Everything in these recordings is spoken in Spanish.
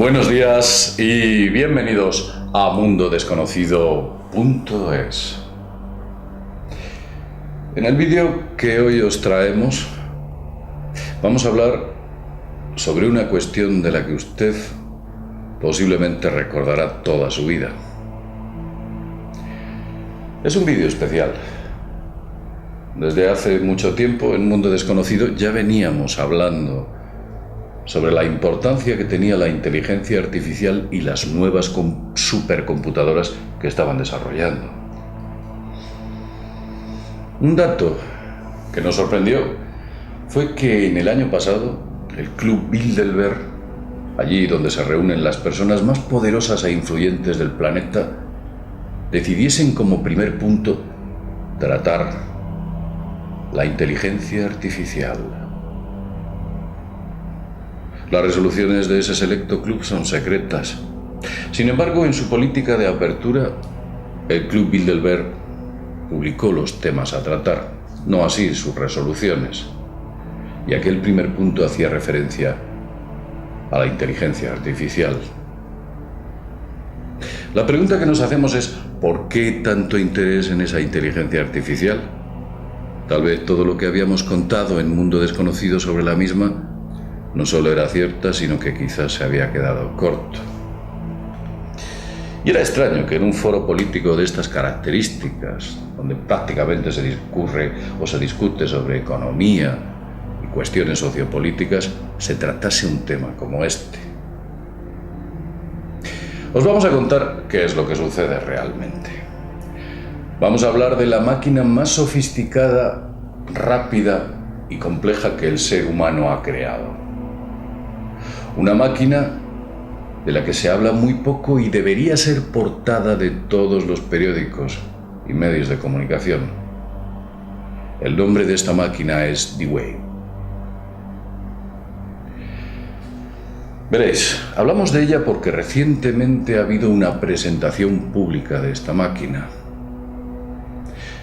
Buenos días y bienvenidos a mundodesconocido.es. En el vídeo que hoy os traemos vamos a hablar sobre una cuestión de la que usted posiblemente recordará toda su vida. Es un vídeo especial. Desde hace mucho tiempo en Mundo Desconocido ya veníamos hablando sobre la importancia que tenía la inteligencia artificial y las nuevas supercomputadoras que estaban desarrollando. Un dato que nos sorprendió fue que en el año pasado el Club Bilderberg, allí donde se reúnen las personas más poderosas e influyentes del planeta, decidiesen como primer punto tratar la inteligencia artificial. Las resoluciones de ese selecto club son secretas. Sin embargo, en su política de apertura, el Club Bilderberg publicó los temas a tratar, no así sus resoluciones. Y aquel primer punto hacía referencia a la inteligencia artificial. La pregunta que nos hacemos es, ¿por qué tanto interés en esa inteligencia artificial? Tal vez todo lo que habíamos contado en Mundo Desconocido sobre la misma no solo era cierta, sino que quizás se había quedado corto. Y era extraño que en un foro político de estas características, donde prácticamente se discurre o se discute sobre economía y cuestiones sociopolíticas, se tratase un tema como este. Os vamos a contar qué es lo que sucede realmente. Vamos a hablar de la máquina más sofisticada, rápida y compleja que el ser humano ha creado. Una máquina de la que se habla muy poco y debería ser portada de todos los periódicos y medios de comunicación. El nombre de esta máquina es D-Wave. Veréis, hablamos de ella porque recientemente ha habido una presentación pública de esta máquina.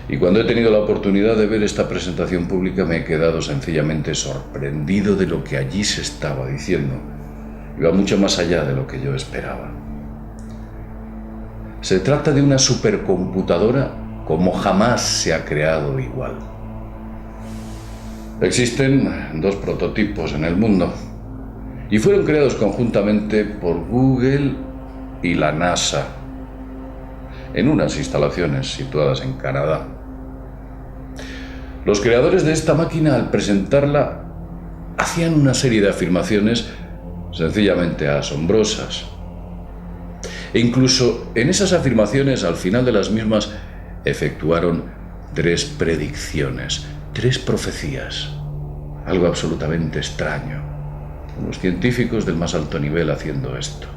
Y cuando he tenido la oportunidad de ver esta presentación pública me he quedado sencillamente sorprendido de lo que allí se estaba diciendo. Iba mucho más allá de lo que yo esperaba. Se trata de una supercomputadora como jamás se ha creado igual. Existen dos prototipos en el mundo y fueron creados conjuntamente por Google y la NASA en unas instalaciones situadas en Canadá. Los creadores de esta máquina, al presentarla, hacían una serie de afirmaciones sencillamente asombrosas. E incluso en esas afirmaciones, al final de las mismas, efectuaron 3 predicciones, 3 profecías. Algo absolutamente extraño. Unos científicos del más alto nivel haciendo esto.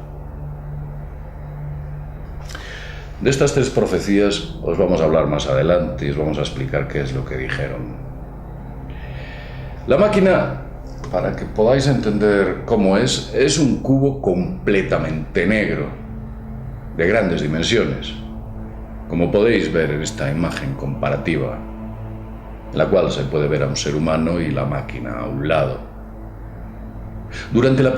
De estas 3 profecías os vamos a hablar más adelante y os vamos a explicar qué es lo que dijeron. La máquina, para que podáis entender cómo es un cubo completamente negro, de grandes dimensiones, como podéis ver en esta imagen comparativa, en la cual se puede ver a un ser humano y la máquina a un lado. Durante la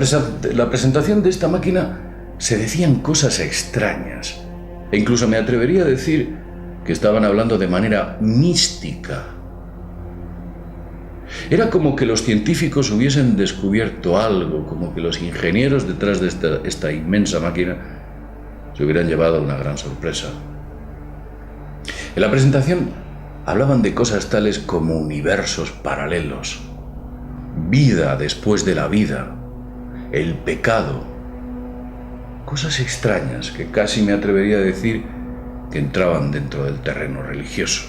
presentación de esta máquina se decían cosas extrañas, e incluso me atrevería a decir que estaban hablando de manera mística. Era como que los científicos hubiesen descubierto algo, como que los ingenieros detrás de esta inmensa máquina se hubieran llevado una gran sorpresa. En la presentación hablaban de cosas tales como universos paralelos, vida después de la vida, el pecado, cosas extrañas que casi me atrevería a decir que entraban dentro del terreno religioso.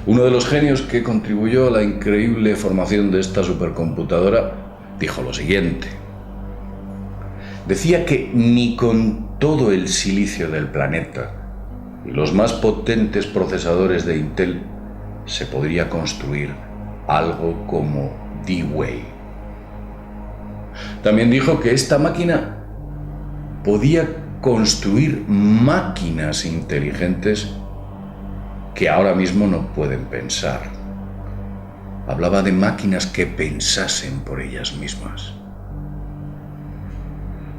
Uno de los genios que contribuyó a la increíble formación de esta supercomputadora dijo lo siguiente. Decía que ni con todo el silicio del planeta y los más potentes procesadores de Intel se podría construir algo como D-Wave. También dijo que esta máquina podía construir máquinas inteligentes que ahora mismo no pueden pensar. Hablaba de máquinas que pensasen por ellas mismas.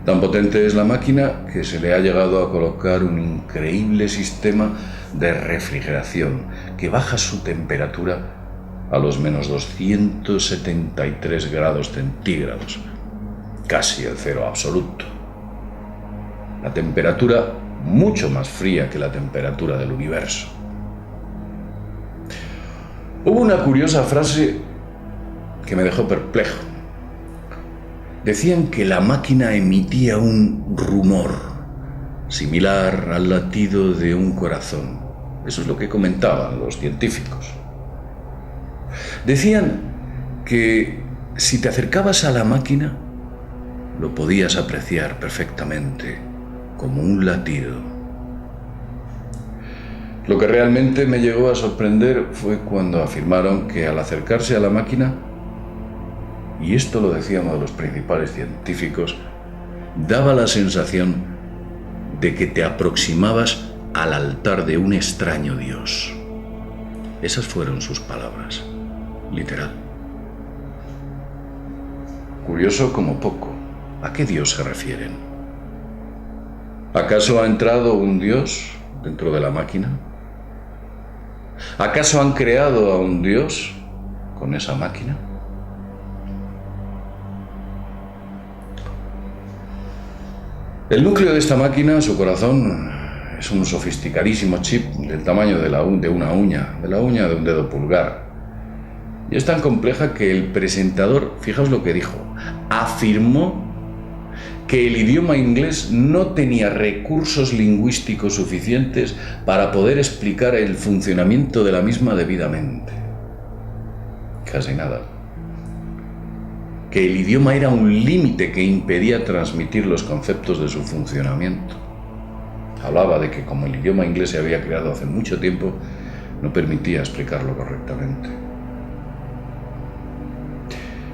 Tan potente es la máquina que se le ha llegado a colocar un increíble sistema de refrigeración que baja su temperatura a los menos 273 grados centígrados, casi el cero absoluto. La temperatura mucho más fría que la temperatura del universo. Hubo una curiosa frase que me dejó perplejo. Decían que la máquina emitía un rumor similar al latido de un corazón. Eso es lo que comentaban los científicos. Decían que si te acercabas a la máquina, lo podías apreciar perfectamente, como un latido. Lo que realmente me llegó a sorprender fue cuando afirmaron que al acercarse a la máquina, y esto lo decía uno de los principales científicos, daba la sensación de que te aproximabas al altar de un extraño Dios. Esas fueron sus palabras, literal. Curioso como poco. ¿A qué Dios se refieren? ¿Acaso ha entrado un Dios dentro de la máquina? ¿Acaso han creado a un Dios con esa máquina? El núcleo de esta máquina, su corazón, es un sofisticadísimo chip del tamaño de una uña, de la uña de un dedo pulgar. Y es tan compleja que el presentador, fijaos lo que dijo, afirmó que el idioma inglés no tenía recursos lingüísticos suficientes para poder explicar el funcionamiento de la misma debidamente. Casi nada. Que el idioma era un límite que impedía transmitir los conceptos de su funcionamiento. Hablaba de que como el idioma inglés se había creado hace mucho tiempo, no permitía explicarlo correctamente.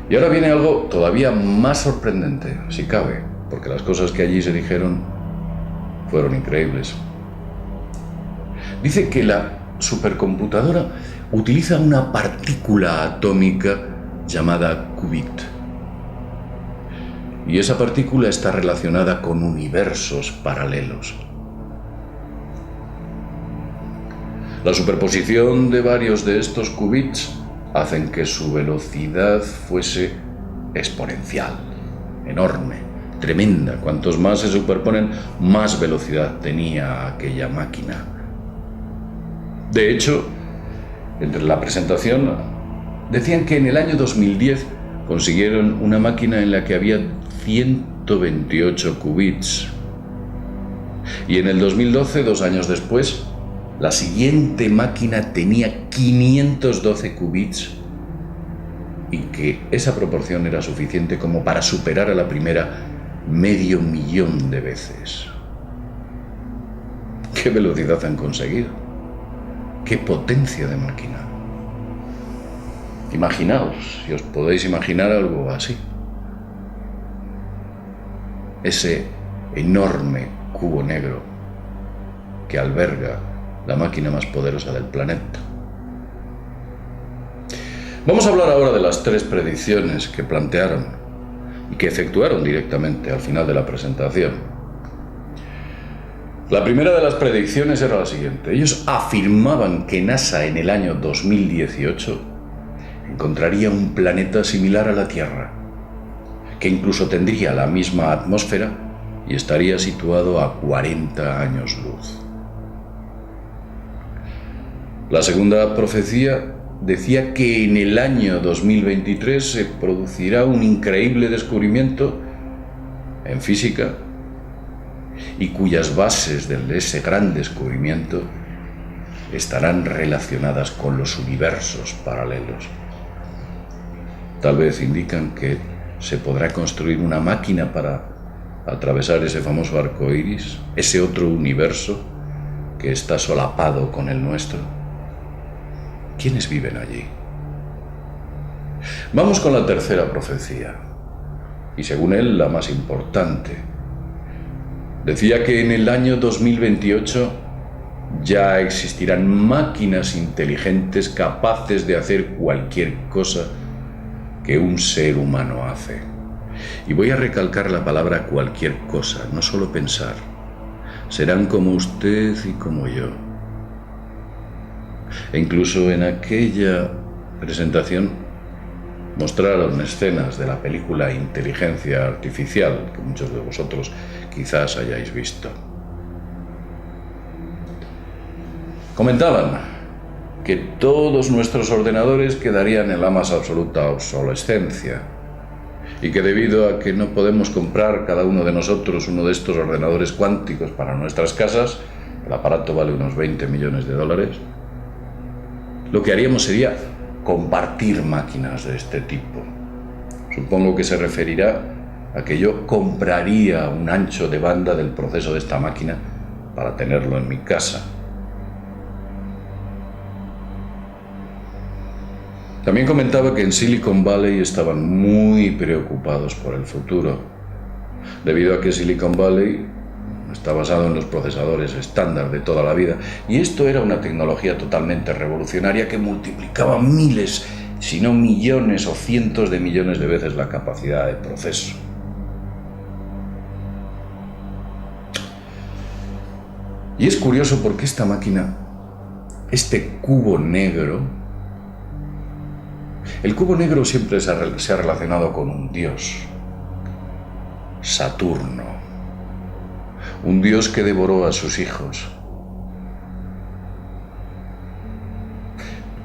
Y ahora viene algo todavía más sorprendente, si cabe, porque las cosas que allí se dijeron fueron increíbles. Dice que la supercomputadora utiliza una partícula atómica llamada qubit. Y esa partícula está relacionada con universos paralelos. La superposición de varios de estos qubits hacen que su velocidad fuese exponencial, enorme, tremenda. Cuantos más se superponen, más velocidad tenía aquella máquina. De hecho, entre la presentación decían que en el año 2010 consiguieron una máquina en la que había 128 qubits. Y en el 2012, 2 años después, la siguiente máquina tenía 512 qubits y que esa proporción era suficiente como para superar a la primera 500.000 de veces. ¿Qué velocidad han conseguido? ¿Qué potencia de máquina? Imaginaos, si os podéis imaginar algo así. Ese enorme cubo negro que alberga la máquina más poderosa del planeta. Vamos a hablar ahora de las 3 predicciones que plantearon y que efectuaron directamente al final de la presentación. La primera de las predicciones era la siguiente. Ellos afirmaban que NASA en el año 2018 encontraría un planeta similar a la Tierra, que incluso tendría la misma atmósfera y estaría situado a 40 años luz. La segunda profecía decía que en el año 2023 se producirá un increíble descubrimiento en física y cuyas bases de ese gran descubrimiento estarán relacionadas con los universos paralelos. Tal vez indican que se podrá construir una máquina para atravesar ese famoso arco iris, ese otro universo que está solapado con el nuestro. ¿Quiénes viven allí? Vamos con la tercera profecía, y según él la más importante. Decía que en el año 2028 ya existirán máquinas inteligentes capaces de hacer cualquier cosa que un ser humano hace. Y voy a recalcar la palabra cualquier cosa, no solo pensar. Serán como usted y como yo. E incluso en aquella presentación mostraron escenas de la película Inteligencia Artificial, que muchos de vosotros quizás hayáis visto. Comentaban que todos nuestros ordenadores quedarían en la más absoluta obsolescencia y que debido a que no podemos comprar cada uno de nosotros uno de estos ordenadores cuánticos para nuestras casas, el aparato vale unos 20 millones de dólares, lo que haríamos sería compartir máquinas de este tipo. Supongo que se referirá a que yo compraría un ancho de banda del proceso de esta máquina para tenerlo en mi casa. También comentaba que en Silicon Valley estaban muy preocupados por el futuro, debido a que Silicon Valley está basado en los procesadores estándar de toda la vida, y esto era una tecnología totalmente revolucionaria que multiplicaba miles, si no millones o cientos de millones de veces la capacidad de proceso. Y es curioso porque esta máquina, este cubo negro, el cubo negro siempre se ha relacionado con un dios, Saturno, un dios que devoró a sus hijos.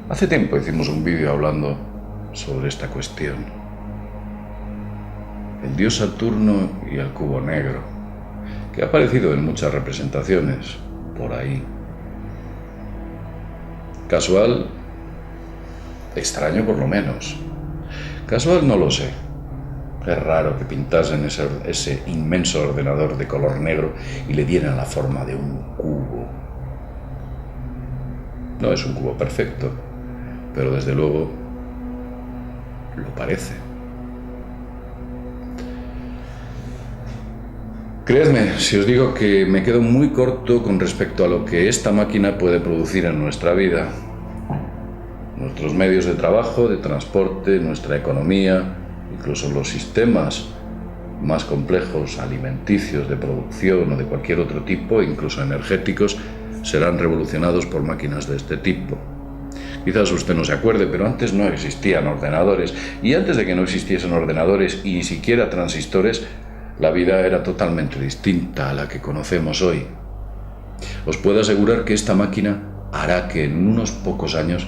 Hace tiempo hicimos un vídeo hablando sobre esta cuestión. El dios Saturno y el cubo negro, que ha aparecido en muchas representaciones por ahí. ¿Casual? Extraño por lo menos. Casual no lo sé. Es raro que pintasen ese inmenso ordenador de color negro y le dieran la forma de un cubo. No es un cubo perfecto, pero desde luego lo parece. Creedme si os digo que me quedo muy corto con respecto a lo que esta máquina puede producir en nuestra vida. Nuestros medios de trabajo, de transporte, nuestra economía, incluso los sistemas más complejos, alimenticios, de producción o de cualquier otro tipo, incluso energéticos, serán revolucionados por máquinas de este tipo. Quizás usted no se acuerde, pero antes no existían ordenadores, y antes de que no existiesen ordenadores y ni siquiera transistores, la vida era totalmente distinta a la que conocemos hoy. Os puedo asegurar que esta máquina hará que en unos pocos años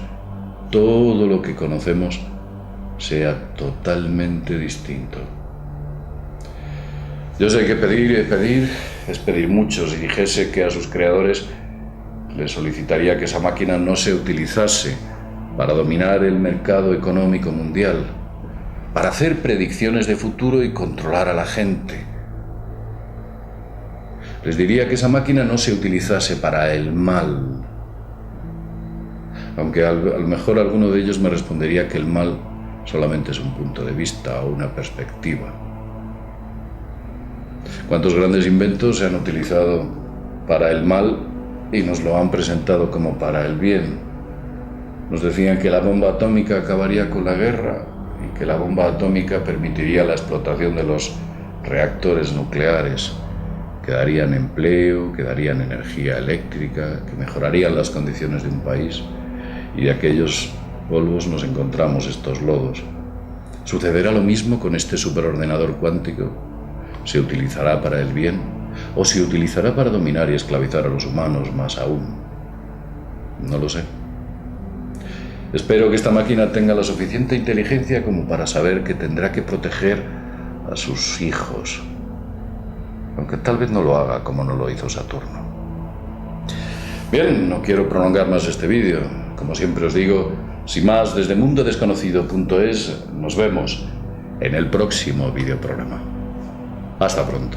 todo lo que conocemos sea totalmente distinto. Yo sé que pedir es pedir mucho. Si dijese que a sus creadores les solicitaría que esa máquina no se utilizase para dominar el mercado económico mundial, para hacer predicciones de futuro y controlar a la gente. Les diría que esa máquina no se utilizase para el mal, aunque a lo mejor alguno de ellos me respondería que el mal solamente es un punto de vista o una perspectiva. ¿Cuántos grandes inventos se han utilizado para el mal y nos lo han presentado como para el bien? Nos decían que la bomba atómica acabaría con la guerra y que la bomba atómica permitiría la explotación de los reactores nucleares, que darían empleo, que darían energía eléctrica, que mejorarían las condiciones de un país. Y de aquellos polvos nos encontramos estos lodos. ¿Sucederá lo mismo con este superordenador cuántico? ¿Se utilizará para el bien o se utilizará para dominar y esclavizar a los humanos más aún? No lo sé. Espero que esta máquina tenga la suficiente inteligencia como para saber que tendrá que proteger a sus hijos, aunque tal vez no lo haga como no lo hizo Saturno. Bien, no quiero prolongar más este vídeo. Como siempre os digo, sin más, desde mundodesconocido.es nos vemos en el próximo videoprograma. Hasta pronto.